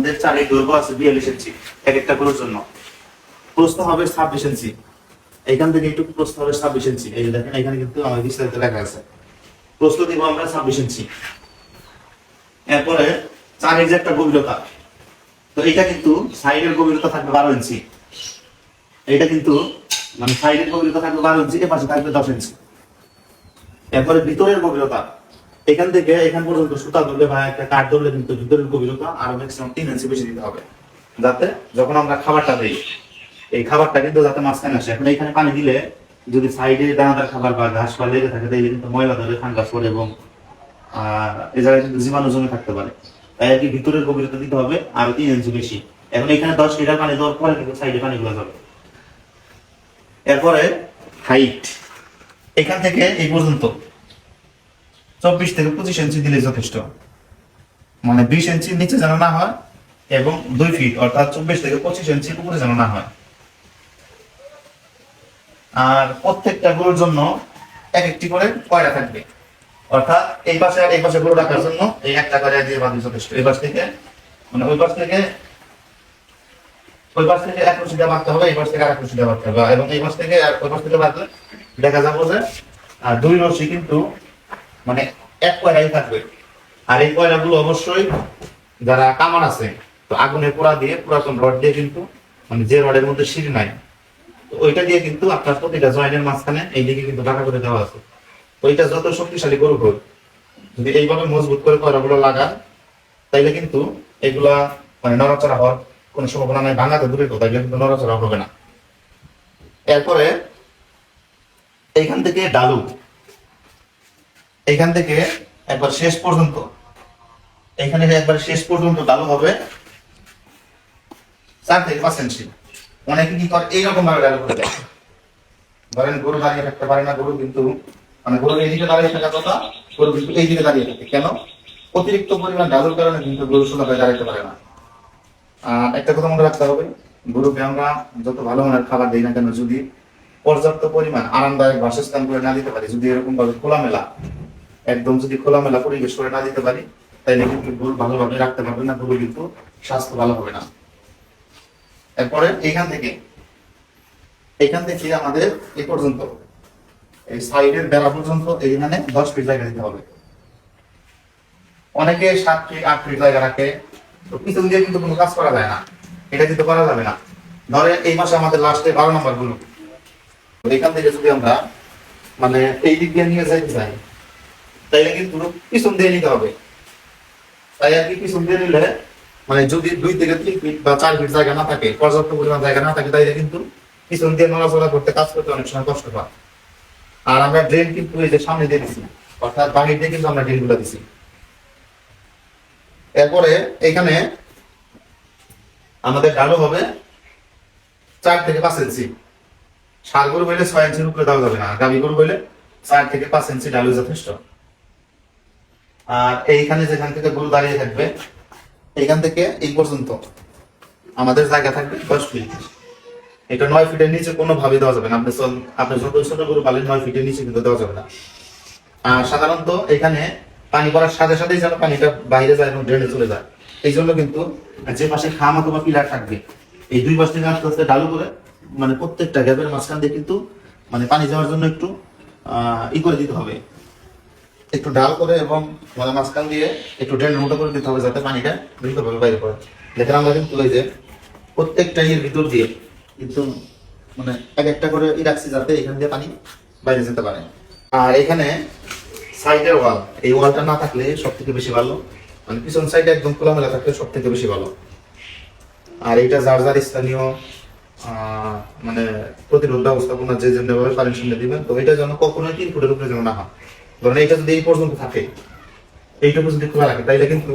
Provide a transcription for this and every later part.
আমাদের চারের দৈর্ঘ্য আছে 42 ইঞ্চি এক একটা গরুর জন্য। প্রস্থ হবে 26 ইঞ্চি, এখান থেকে একটু প্রস্থ হবে 26 ইঞ্চি। এই যে দেখেন এখানে কিন্তু আমার বিস্তারিত লেখা আছে, প্রস্থ দিব আমরা 26 ইঞ্চি। এরপরে চারের যে একটা গভীরতা, তো এটা কিন্তু সাইডের গভীরতা থাকবে 12 ইঞ্চি। এটা কিন্তু মানে সাইডের গভীরতা থাকবে 12 ইঞ্চি, এর পাশে থাকবে 10 ইঞ্চি। এরপরে ভিতরের গভীরতা, এখান থেকে এখান পর্যন্ত সুতা ধরলে বা একটা কাঠ ধরলে কিন্তু ভিতরের গভীরতা আরো ম্যাক্সিমাম 3 ইঞ্চি বেশি দিতে হবে, যাতে যখন আমরা খাবারটা দিই এই খাবারটা কিন্তু যাতে মাঝখানে আসে। এখন এইখানে পানি দিলে যদি সাইডে দানাদার খাবার বা ঘাস পা লেগে থাকে তাহলে কিন্তু ময়লা ধরে ফাঙ্গাস পড়ে এবং এই জায়গায় কিন্তু জীবাণু জমে থাকতে পারে। তাই আর কি ভিতরের গভীরতা দিতে হবে আরো 3 ইঞ্চি বেশি। এখন এখানে 10 লিটার পানি দেওয়ার পরে কিন্তু সাইডে পানিগুলো যাবে। এরপরে হাইট, এখান থেকে এই পর্যন্ত 24 থেকে 25 ইঞ্চি দিলে যথেষ্ট, মানে 20 ইঞ্চি নিচে যেন না হয় এবং 2 ফিট অর্থাৎ 24 থেকে 25 ইঞ্চি উপরে যেন না হয়। আর প্রত্যেকটা গরুর জন্য এক একটি করে কয়রা থাকবে, অর্থাৎ এই পাশে আর এই পাশে গরু রাখার জন্য এই একটা কয়রা দিয়ে বাঁধলে যথেষ্ট। এই পাশ থেকে মানে ওই পাশ থেকে এক রশিটা বাঁধতে হবে, এই পাশ থেকে আরেক রশিটা বাঁধতে হবে, এবং এই পাশ থেকে আর ওই পাশ থেকে বাঁধলে দেখা যাবে যে আর 2 রশি কিন্তু মানে এক কয়রাই থাকবে। আর এই কয়রাগুলো অবশ্যই যারা কামান আছে তো আগুনে পোড়া দিয়ে পুরাতন রড দিয়ে কিন্তু মানে যে রডের মধ্যে সিঁড়ি নাই তো ওইটা দিয়ে কিন্তু আপনার প্রতিটা জয়েন্টের মাঝখানে এইদিকে কিন্তু ঢাকা করে দেওয়া আছে। ওইটা যত শক্তিশালী গরু হোক যদি এইভাবে মজবুত করে কয়রাগুলো লাগান তাইলে কিন্তু এগুলা মানে নড়াচড়া হওয়ার কোনো সম্ভাবনা নাই, ভাঙাতে দূরের কথা, এগুলো কিন্তু নড়াচড়া হবে না। এরপরে এইখান থেকে ডালু, এইখান থেকে একবার শেষ পর্যন্ত, এখানে একবার শেষ পর্যন্ত ডালু হবে 4 থেকে 5 ইঞ্চি। অনেকে কি করে এইরকম ভাবে ডালু করে দেয়, ধরেন গরু দাঁড়িয়ে থাকতে পারে না, গরু কিন্তু মানে গরুর এইদিকে দাঁড়িয়ে থাকার কথা, গরু কিন্তু এইদিকে দাঁড়িয়ে থাকে। কেন? অতিরিক্ত পরিমাণ ডালুর কারণে কিন্তু গরু সোজা হয়ে দাঁড়াতে পারে না। একটা কথা মনে রাখতে হবে, গরুকে আমরা যত ভালো মানের খাবার দিই না কেন, যদি পর্যাপ্ত পরিমাণ আরামদায়ক বাসস্থান করে না দিতে পারি, যদি এরকম ভাবে খোলামেলা একদম যদি খোলামেলা পরিবেশ করে না দিতে পারি তাইলে কিন্তু গরু ভালোভাবে রাখতে পারবে না, গরু কিন্তু স্বাস্থ্য ভালো হবে না। এরপরে এইখান থেকে আমাদের এই পর্যন্ত এই সাইডের বেড়া পর্যন্ত এইখানে 10 ফিট জায়গা দিতে হবে। অনেকে 7 ফিট 8 ফিট জায়গা রাখে, তো পিছন দিয়ে কিন্তু কোনো কাজ করা যায় না, এটা কিন্তু করা যাবে না। ধরে এই মাসে আমাদের লাস্টে 12 নম্বর গুলো, এখান থেকে যদি আমরা মানে এই দিক দিয়ে নিয়ে যাইতে চাই তাইলে কিন্তু পিছন দিয়ে নিতে হবে। তাই আর কি পিছন দিয়ে নিলে মানে যদি 2 থেকে 3 ফিট বা 4 ফিট জায়গা না থাকে, পর্যাপ্ত পরিমাণ জায়গা না থাকে, তাইলে কিন্তু পিছন দিয়ে নড়াচড়া করতে কাজ করতে অনেক সময় কষ্ট হয়। আর আমরা ড্রেন কিন্তু এই যে সামনে দিয়ে দিচ্ছি, অর্থাৎ বাহির দিয়ে কিন্তু আমরা ড্রেন গুলো দিচ্ছি। এরপরে এখানে আমাদের ডালু হবে 4 থেকে 5 ইঞ্চি। ষাঁড় গরু হইলে 6 ইঞ্চির উপরে দেওয়া যাবে না, গাভী গরু হইলে 4 থেকে 5 ইঞ্চি ডালু যথেষ্ট। আর এইখানে যেখান থেকে গরু দাঁড়িয়ে থাকবে এইখান থেকে এই পর্যন্ত আমাদের জায়গা থাকবে 10 ফিট। এটা 9 ফিটের নিচে কোনো ভাবে দেওয়া যাবে না, আপনি যত ছোট গরু পালেন 9 ফিটের নিচে কিন্তু দেওয়া যাবে না। আর সাধারণত এখানে পানি পড়ার সাথে সাথেই যেন পানিটা বাইরে যায় এবং ড্রেনে চলে যায়, এই জন্য কিন্তু যে পাশে খাম অথবা পিলার থাকবে এই 2 পাশ থেকে আস্তে আস্তে ডালু করে মানে প্রত্যেকটা গ্যাপের মাঝখান দিয়ে কিন্তু মানে পানি যাওয়ার জন্য একটু করে দিতে হবে, একটু ডাল করে এবং মানে মাঝখান দিয়ে একটু ড্রেন মোটা করে দিতে হবে যাতে পানিটা দ্রুতভাবে বাইরে পড়ে। দেখেন আমরা কিন্তু এই যে প্রত্যেকটা এর ভিতর দিয়ে কিন্তু মানে এক একটা করে রাখছি যাতে এখান দিয়ে পানি বাইরে যেতে পারে। আর এখানে সাইডের ওয়াল, এই ওয়ালটা না থাকলে সব থেকে বেশি ভালো, মানে পিছন সাইডে একদম খোলামেলা থাকলে সব থেকে বেশি ভালো। আর এইটা যার যার স্থানীয় মানে প্রতিরোধ ব্যবস্থাপনা যে যেভাবে পারেন সামনে দিবেন, তো এটা যেন কখনোই 3 ফুটের উপরে যেন না হয়। ধরেন এইটা যদি এই পর্যন্ত থাকে, এইটুকু যদি খোলা রাখে তাইলে কিন্তু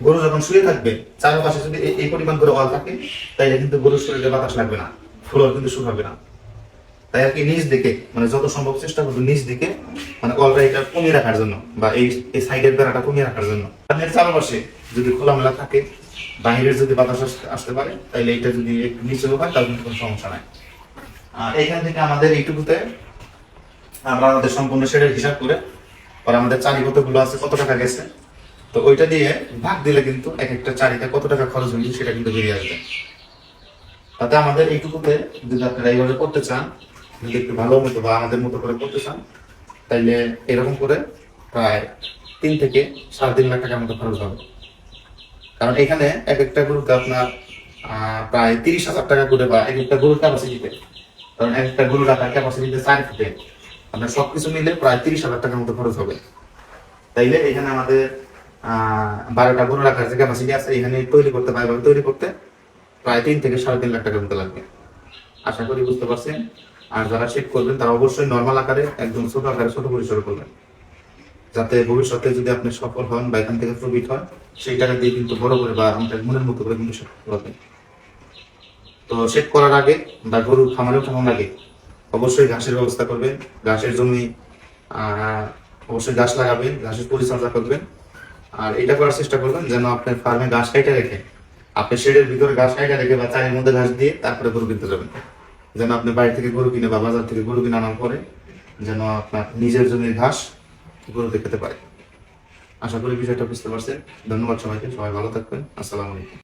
গরু যখন শুয়ে থাকবে চারপাশে যদি এই পরিমাণ করে ওয়াল থাকে তাইলে কিন্তু গরুর শরীরে বাতাস লাগবে না, ফ্লোর কিন্তু শুকাবে না। তাই আর কি নিচ দিকে মানে যত সম্ভব চেষ্টা করবো নিচ দিকে মানে অলরেডি এটা কমিয়ে রাখার জন্য বা এই সাইডের বেড়াটা কমিয়ে রাখার জন্য। চারপাশে যদি খোলামেলা থাকে, বাহিরের যদি বাতাস আসতে পারে তাইলে এটা যদি একটু নিচে হয় তাহলে কোনো সমস্যা নাই। আর এইখান থেকে আমাদের এইটুকুতে আমরা আমাদের সম্পূর্ণ শেডের হিসাব করে পরে আমাদের চারিগত গুলো আছে কত টাকা গেছে তো ওইটা দিয়ে ভাগ দিলে কিন্তু এক একটা চারিতে কত টাকা খরচ হয়েছে সেটা কিন্তু বেরিয়ে আসবে। তাতে আমাদের এইটুকুতে যদি আপনারা এইভাবে করতে চান, যদি একটু ভালো মতো বা আমাদের মতো করে করতে চান, তাইলে এরকম করে প্রায় 3 থেকে 3.5 লাখ টাকার মতো খরচ হবে। কারণ এখানে এক একটা গরুতে আপনার প্রায় 30,000 টাকা করে, বা এক একটা গরুর ক্যাপাসিটিতে, কারণ এক একটা গরু রাখার ক্যাপাসিটিতে 4 ফুটে, আপনার সবকিছু মিলে প্রায় 30,000 টাকার মতো খরচ হবে। তাইলে এখানে আমাদের 12টা গরু রাখার যে ক্যাপাসিটি আছে, এখানে তৈরি করতে প্রায় 3 থেকে 3.5 লাখ টাকার মতো লাগবে। আশা করি বুঝতে পারছেন। আর যারা শেড করবেন তারা অবশ্যই নর্মাল আকারে, একদম ছোট আকারে, ছোট পরিসরে করবেন, যাতে ভবিষ্যতে যদি আপনি সফল হন বা এখান থেকে প্রফিট হয়, সেই টাকা দিয়ে কিন্তু বড় করে বা আমাদের মনের মতো করে কিন্তু শেড করবেন। তো শেড করার আগে বা গরুর খামারে ওঠানোর আগে অবশ্যই ঘাসের ব্যবস্থা করবেন। ঘাসের জমি অবশ্যই ঘাস লাগাবেন, ঘাসের পরিচর্যা করবেন। আর এটা করার চেষ্টা করবেন যেন আপনার ফার্মে ঘাস কাইটা রেখে, আপনি শেডের ভিতরে ঘাস কাইটা রেখে বা চারের মধ্যে ঘাস দিয়ে তারপরে গরু কিনতে যাবেন। যেন আপনি বাড়ি থেকে গরু কিনে বা বাজার থেকে গরু কিনে আনার পরে যেন আপনার নিজের জমির ঘাস গরুতে খেতে পারে। আশা করি বিষয়টা বুঝতে পারছেন। ধন্যবাদ সবাইকে, সবাই ভালো থাকবেন। আসসালামু আলাইকুম।